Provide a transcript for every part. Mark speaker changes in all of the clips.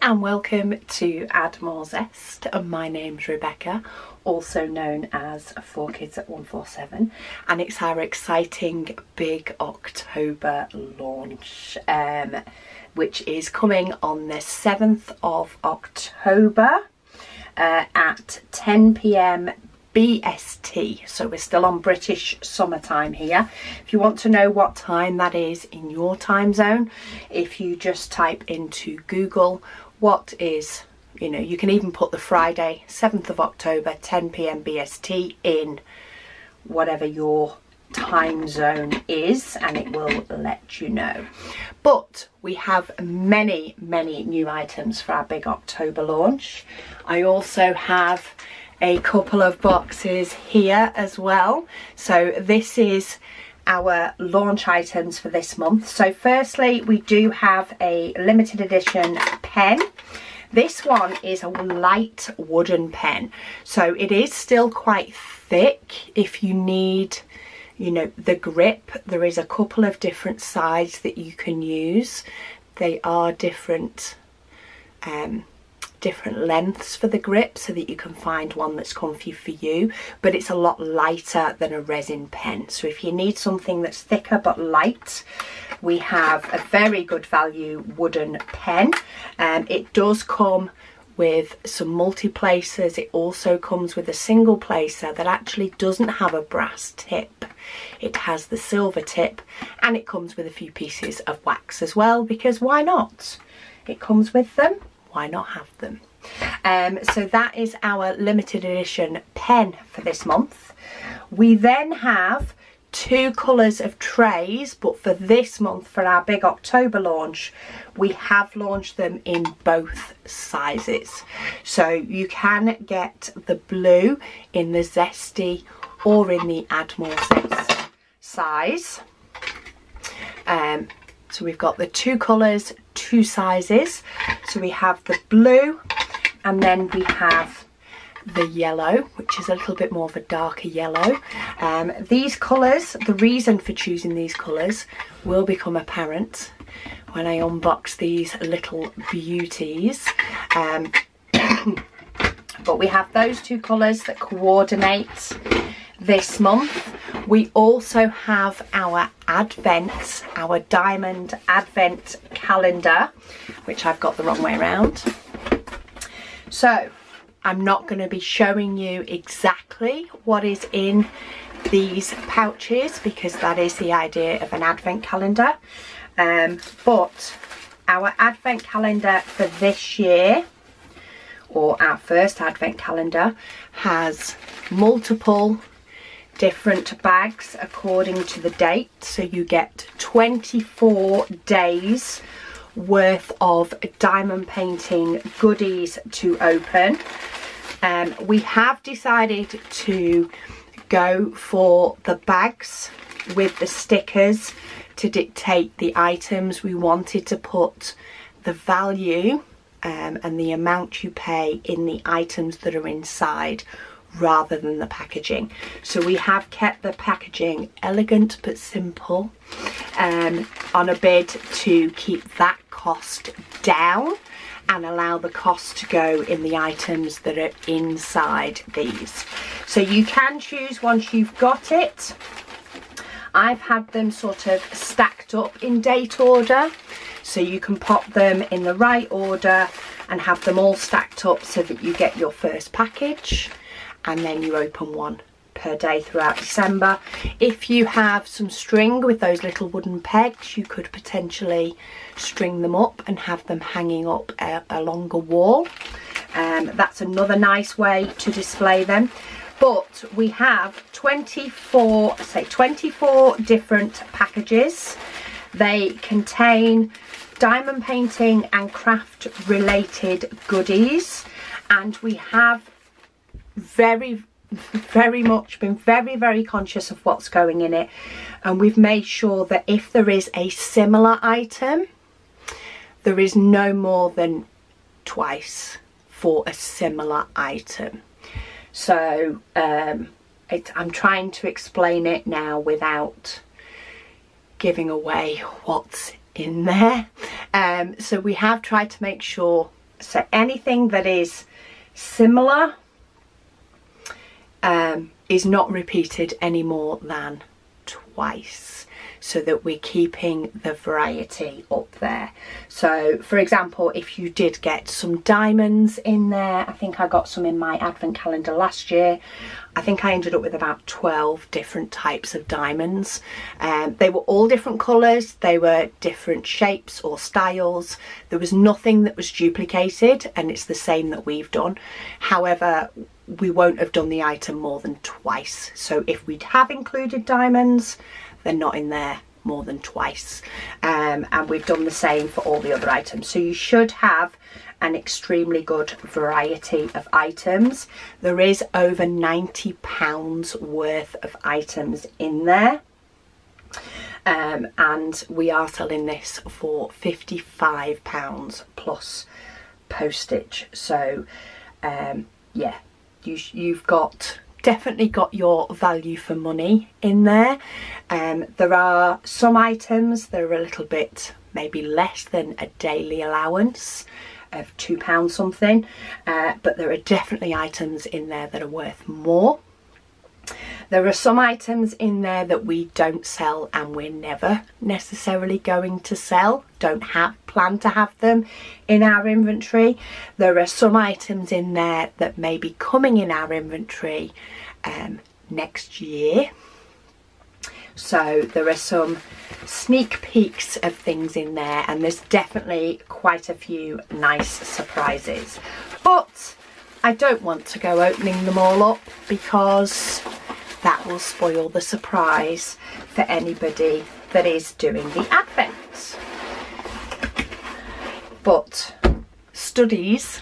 Speaker 1: and welcome to Add More Zest. My name's Rebecca, also known as 4Kids at 147, and it's our exciting big October launch, which is coming on the 7th of October at 10 p.m. BST, so we're still on British summertime here. If you want to know what time that is in your time zone, if you just type into Google what is, you can even put the Friday 7th of October 10 p.m. BST in whatever your time zone is, and it will let you know. But we have many new items for our big October launch. I also have a couple of boxes here as well. So this is our launch items for this month. So firstly, we do have a limited edition pen. This one is a light wooden pen, so it is still quite thick. If you need, the grip, there is a couple of different sides that you can use. They are different lengths for the grip, so that you can find one that's comfy for you, but it's a lot lighter than a resin pen. So if you need something that's thicker but light, we have a very good value wooden pen. It does come with some multi-placers. It also comes with a single placer that actually doesn't have a brass tip. It has the silver tip, and it comes with a few pieces of wax as well, because why not? It comes with them. Why not have them? So that is our limited edition pen for this month. We then have two colours of trays, but for this month, for our big October launch, we have launched them in both sizes. So you can get the blue in the Zesty or in the Add More Zest size. So we've got the two colours, two sizes. So we have the blue, and then we have the yellow, which is a little bit more of a darker yellow. These colours, the reason for choosing these colours will become apparent when I unbox these little beauties. But we have those two colours that coordinate this month. We also have our Advent, our diamond Advent calendar, which I've got the wrong way around. So I'm not going to be showing you exactly what is in these pouches, because that is the idea of an Advent calendar. But our Advent calendar for this year, or our first Advent calendar, has multiple different bags according to the date. So you get 24 days worth of diamond painting goodies to open. We have decided to go for the bags with the stickers to dictate the items. We wanted to put the value and the amount you pay in the items that are inside, rather than the packaging. So we have kept the packaging elegant but simple, on a bid to keep that cost down and allow the cost to go in the items that are inside these. So you can choose once you've got it. I've had them sort of stacked up in date order, so you can pop them in the right order and have them all stacked up so that you get your first package, and then you open one per day throughout December. If you have some string with those little wooden pegs, you could potentially string them up and have them hanging up along a wall. That's another nice way to display them. But we have 24 different packages. They contain diamond painting and craft related goodies, and we have very much been very conscious of what's going in it, and we've made sure that if there is a similar item, there is no more than twice for a similar item. So I'm trying to explain it now without giving away what's in there. So we have tried to make sure So anything that is similar is not repeated any more than twice, so that we're keeping the variety up there. So for example, if you did get some diamonds in there, I think I got some in my advent calendar last year. I think I ended up with about 12 different types of diamonds. They were all different colours, they were different shapes or styles. There was nothing that was duplicated, and it's the same that we've done. However, we won't have done the item more than twice. So if we have included diamonds, they're not in there more than twice. And we've done the same for all the other items. So you should have an extremely good variety of items. There is over £90 worth of items in there. And we are selling this for £55 plus postage. So yeah, you've definitely got your value for money in there. There are some items that are a little bit maybe less than a daily allowance of £2 something, but there are definitely items in there that are worth more. There are some items in there that we don't sell and we're never necessarily going to sell, don't plan to have them in our inventory. There are some items in there that may be coming in our inventory next year. So there are some sneak peeks of things in there, and there's definitely quite a few nice surprises. But I don't want to go opening them all up, because that will spoil the surprise for anybody that is doing the advent. But studies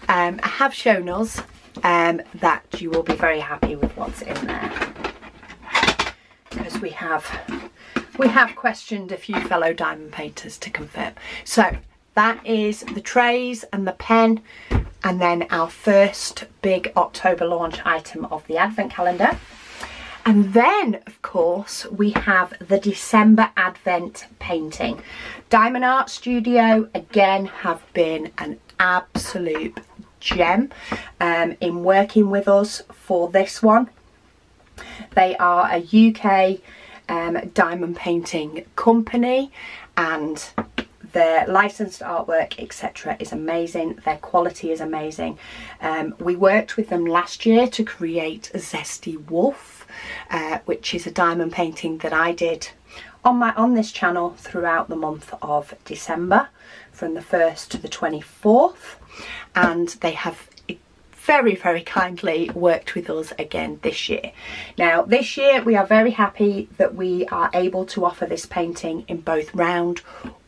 Speaker 1: have shown us that you will be very happy with what's in there, because we have questioned a few fellow diamond painters to confirm. So that is the trays and the pen, and then our first big October launch item of the advent calendar. And then of course we have the December advent painting. Diamond Art Studio again have been an absolute gem in working with us for this one. They are a UK diamond painting company, and their licensed artwork etc is amazing. Their quality is amazing. We worked with them last year to create a Zesty Wolf, which is a diamond painting that I did on this channel throughout the month of December, from the 1st to the 24th, and they have very, very kindly worked with us again this year. Now this year we are very happy that we are able to offer this painting in both round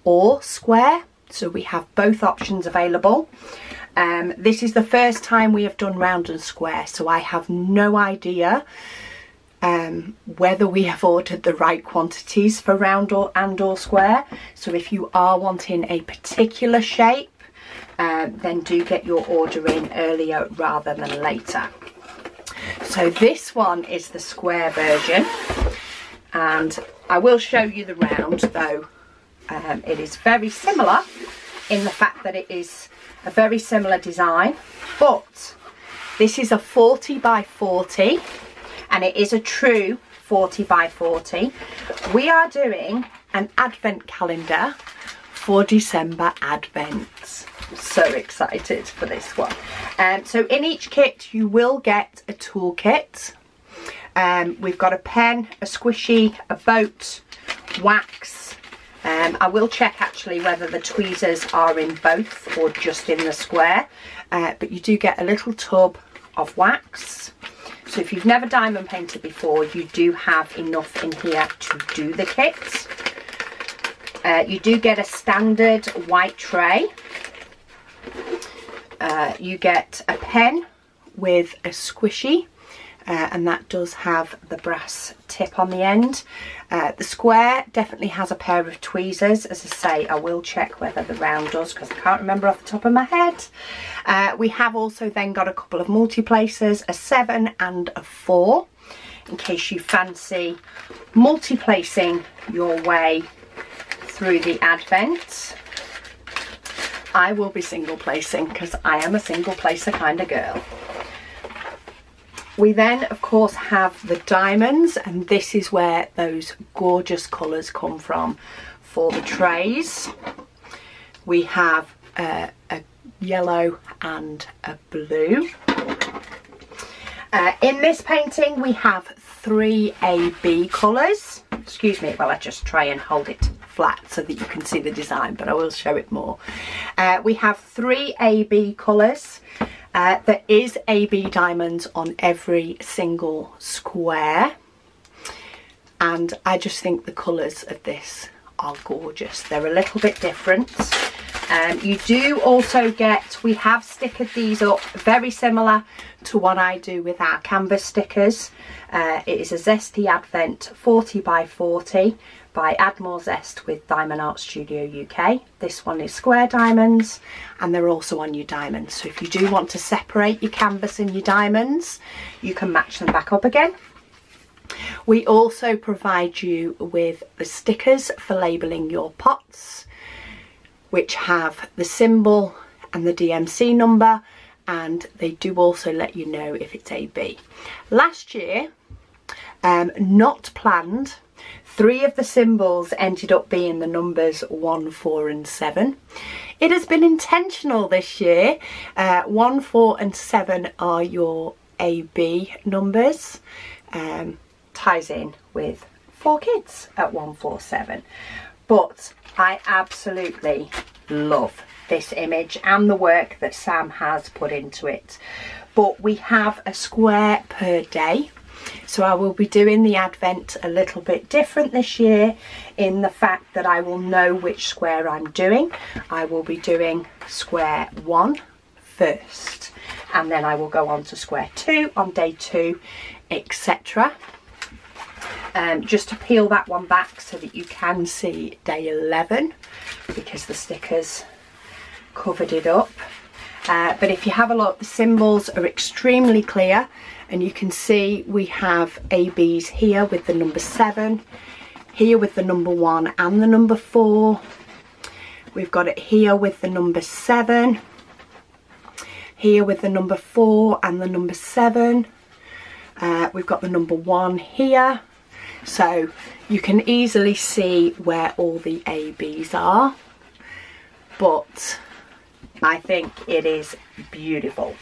Speaker 1: or square, so we have both options available. This is the first time we have done round and square, so I have no idea whether we have ordered the right quantities for round or square. So if you are wanting a particular shape, then do get your order in earlier rather than later. So this one is the square version, and I will show you the round, though it is very similar in the fact that it is a very similar design, but this is a 40 by 40 and it is a true 40 by 40. We are doing an advent calendar for December Advent. So excited for this one. So in each kit you will get a toolkit. We've got a pen, a squishy, a boat, wax. I will check actually whether the tweezers are in both or just in the square, but you do get a little tub of wax. So if you've never diamond painted before, you do have enough in here to do the kit. You do get a standard white tray. You get a pen with a squishy, and that does have the brass tip on the end. The square definitely has a pair of tweezers. As I say, I will check whether the round does, because I can't remember off the top of my head. We have also then got a couple of multi-placers, a 7 and a 4, in case you fancy multi-placing your way through the advent. I will be single placing because I am a single placer kind of girl. We then of course have the diamonds, and this is where those gorgeous colours come from for the trays. We have a yellow and a blue. In this painting we have 3 AB colours. Excuse me while I just try and hold it flat so that you can see the design, but I will show it more. We have 3 AB colours. There is AB diamonds on every single square, and I just think the colours of this are gorgeous. They're a little bit different. You do also get, we have stickered these up very similar to what I do with our canvas stickers. It is a Zesty Advent 40 by 40 by Add More Zest with Diamond Art Studio UK. This one is square diamonds, and they're also on your diamonds. So if you do want to separate your canvas and your diamonds, you can match them back up again. We also provide you with the stickers for labelling your pots, which have the symbol and the DMC number, and they do also let you know if it's AB. Last year, not planned, 3 of the symbols ended up being the numbers 1, 4 and 7. It has been intentional this year. 1, 4 and 7 are your AB numbers. Ties in with 4 kids at 147. But I absolutely love this image and the work that Sam has put into it. But we have a square per day. So I will be doing the Advent a little bit different this year in the fact that I will know which square I'm doing. I will be doing square 1 first, and then I will go on to square 2 on day 2, etc. Just to peel that one back so that you can see day 11, because the stickers covered it up. But if you have a look, the symbols are extremely clear, and you can see we have ABs here with the number 7, here with the number 1 and the number 4. We've got it here with the number 7, here with the number 4 and the number 7. We've got the number 1 here. So you can easily see where all the ABs are, but I think it is beautiful.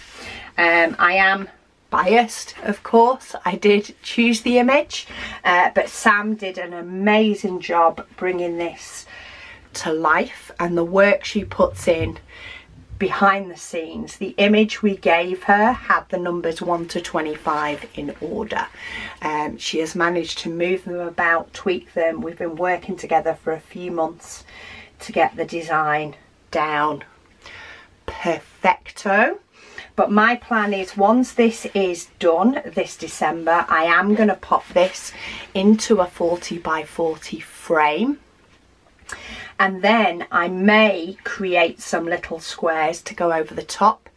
Speaker 1: I am biased, of course. I did choose the image, but Sam did an amazing job bringing this to life, and the work she puts in behind the scenes. The image we gave her had the numbers 1 to 25 in order. She has managed to move them about, tweak them. We've been working together for a few months to get the design down perfecto. But my plan is, once this is done this December, I am going to pop this into a 40 by 40 frame. And then I may create some little squares to go over the top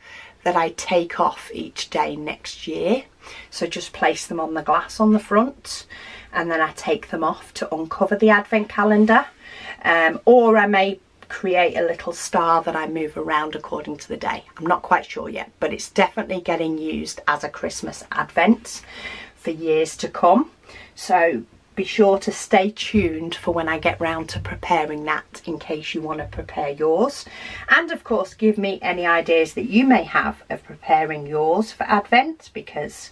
Speaker 1: that I take off each day next year. So just place them on the glass on the front, and then I take them off to uncover the Advent calendar. Or I may create a little star that I move around according to the day. I'm not quite sure yet, but it's definitely getting used as a Christmas Advent for years to come. So be sure to stay tuned for when I get round to preparing that, in case you want to prepare yours. And of course, give me any ideas that you may have of preparing yours for Advent, because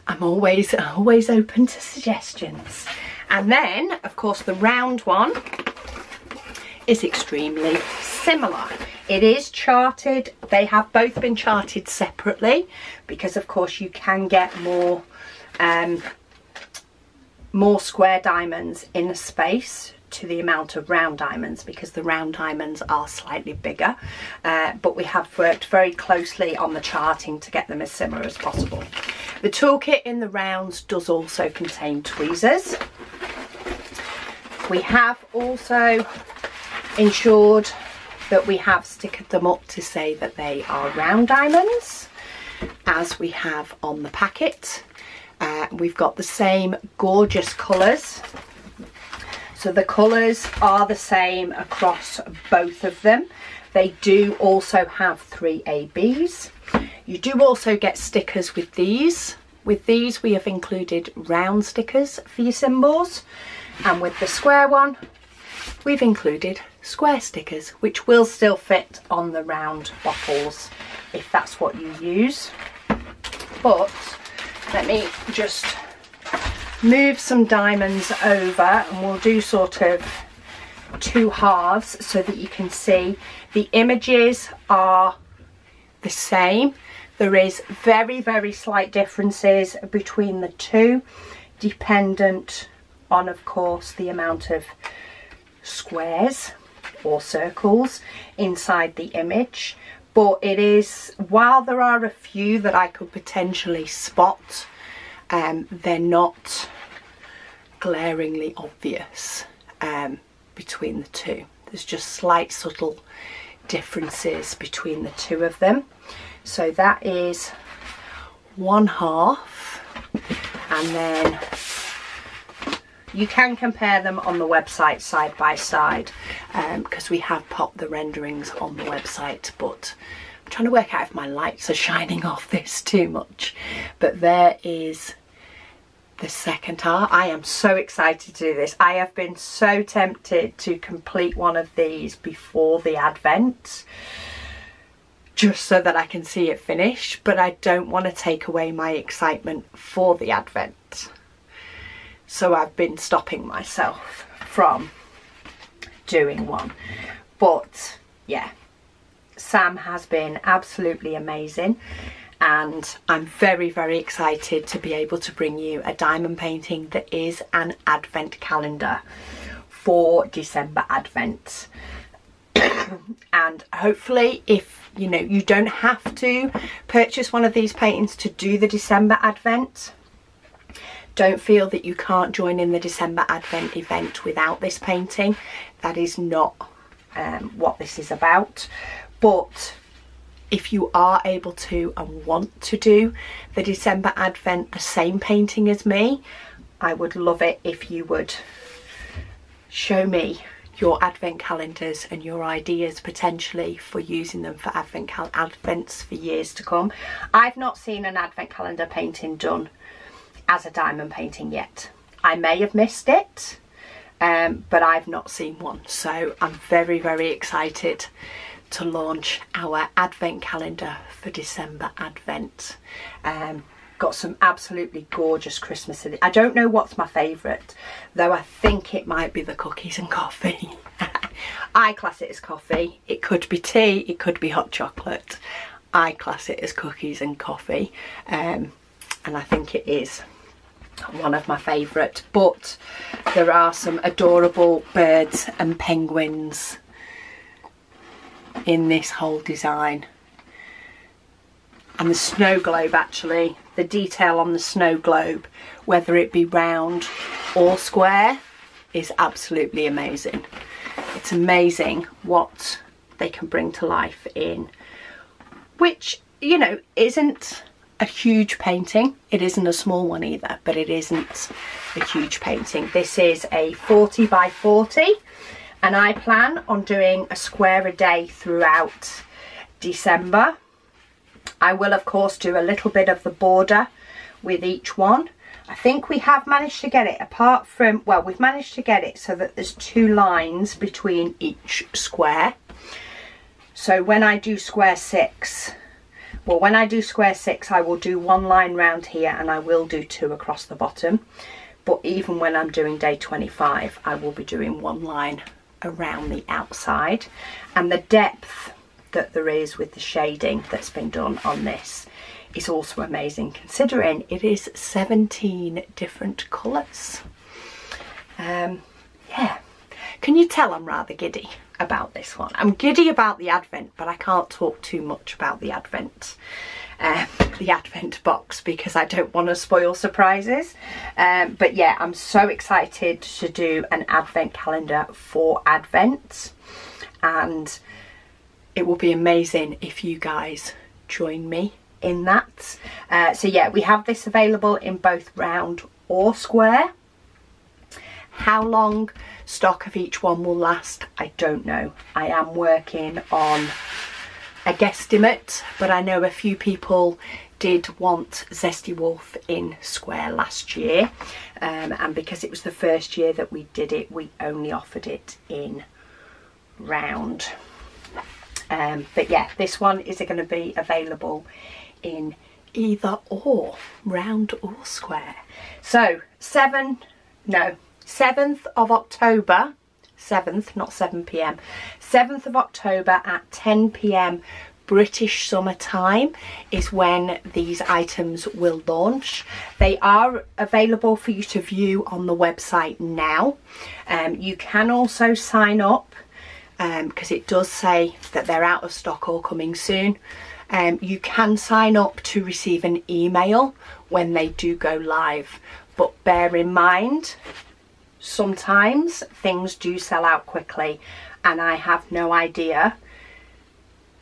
Speaker 1: I'm always open to suggestions. And then, of course, the round one is extremely similar. It is charted. They have both been charted separately, because of course you can get more square diamonds in a space to the amount of round diamonds, because the round diamonds are slightly bigger. But we have worked very closely on the charting to get them as similar as possible. The toolkit in the rounds does also contain tweezers. We have also ensured that we have stickered them up to say that they are round diamonds, as we have on the packet. We've got the same gorgeous colours, so the colours are the same across both of them. They do also have 3 ABs. You do also get stickers with these. With these we have included round stickers for your symbols, and with the square one we've included square stickers, which will still fit on the round bottles if that's what you use. But let me just move some diamonds over and we'll do sort of 2 halves so that you can see the images are the same. There is very, very slight differences between the two, dependent on, of course, the amount of squares or circles inside the image. But it is, while there are a few that I could potentially spot, they're not glaringly obvious between the two. There's just slight subtle differences between the two of them. So that is 1 half, and then you can compare them on the website side by side, because we have popped the renderings on the website, but I'm trying to work out if my lights are shining off this too much. But there is the second half. I am so excited to do this. I have been so tempted to complete one of these before the Advent, just so that I can see it finish, but I don't want to take away my excitement for the Advent. So I've been stopping myself from doing one. But yeah, Sam has been absolutely amazing, and I'm very, very excited to be able to bring you a diamond painting that is an Advent calendar for December Advent. And hopefully, if you know, you don't have to purchase one of these paintings to do the December Advent. Don't feel that you can't join in the December Advent event without this painting. That is not what this is about. But if you are able to and want to do the December Advent the same painting as me, I would love it if you would show me your Advent calendars and your ideas potentially for using them for Advents for years to come. I've not seen an Advent calendar painting done as a diamond painting yet. I may have missed it, but I've not seen one. So I'm very, very excited to launch our Advent calendar for December Advent. Got some absolutely gorgeous Christmas in it. I don't know what's my favourite, though I think it might be the cookies and coffee. I class it as coffee. It could be tea, it could be hot chocolate. I class it as cookies and coffee, and I think it is one of my favourite. But there are some adorable birds and penguins in this whole design. And the snow globe, actually, the detail on the snow globe, whether it be round or square, is absolutely amazing. It's amazing what they can bring to life in, which, you know, isn't a huge painting. It isn't a small one either, but it isn't a huge painting. This is a 40 by 40, and I plan on doing a square a day throughout December. I will, of course, do a little bit of the border with each one. I think we have managed to get it, apart from, well, we've managed to get it so that there's 2 lines between each square. So when I do square 6, well, when I do square 6, I will do 1 line round here and I will do 2 across the bottom. But even when I'm doing day 25, I will be doing 1 line around the outside. And the depth that there is with the shading that's been done on this is also amazing, considering it is 17 different colours. Yeah, can you tell I'm rather giddy about this one? I'm giddy about the Advent, but I can't talk too much about the Advent box because I don't want to spoil surprises. But yeah, I'm so excited to do an Advent calendar for Advent, and it will be amazing if you guys join me in that. So yeah, we have this available in both round or square. How long stock of each one will last, I don't know. I am working on a guesstimate, but I know a few people did want Zesty Wolf in square last year, and because it was the first year that we did it, we only offered it in round. But yeah, this one is going to be available in either or, round or square. So 7th of October, 7th, not 7 p.m, 7th of October at 10 p.m. British summer time is when these items will launch. They are available for you to view on the website now. You can also sign up, because it does say that they're out of stock or coming soon. You can sign up to receive an email when they do go live, but bear in mind, sometimes things do sell out quickly, and I have no idea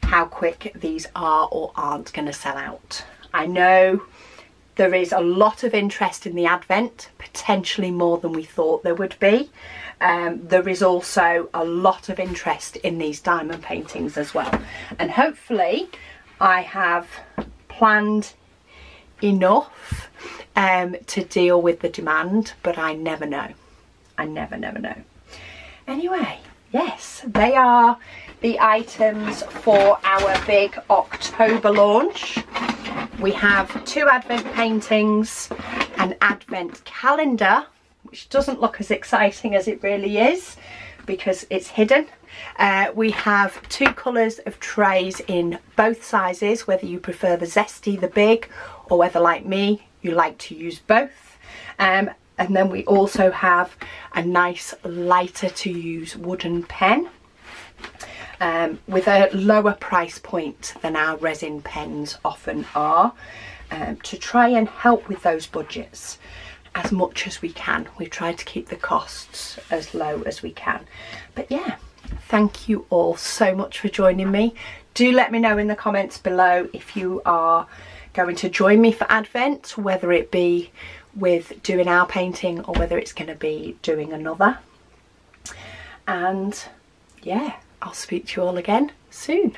Speaker 1: how quick these are or aren't going to sell out. I know there is a lot of interest in the Advent, potentially more than we thought there would be. There is also a lot of interest in these diamond paintings as well, and hopefully I have planned enough to deal with the demand, but I never know. I never know. Anyway, yes, they are the items for our big October launch. We have 2 Advent paintings, an Advent calendar, which doesn't look as exciting as it really is because it's hidden. We have 2 colours of trays in both sizes, whether you prefer the Zesty, the big, or whether, like me, you like to use both. And then we also have a nice lighter to use wooden pen, with a lower price point than our resin pens often are, to try and help with those budgets as much as we can. We try to keep the costs as low as we can. But yeah, thank you all so much for joining me. Do let me know in the comments below if you are going to join me for Advent, whether it be with doing our painting or whether it's going to be doing another. And yeah, I'll speak to you all again soon.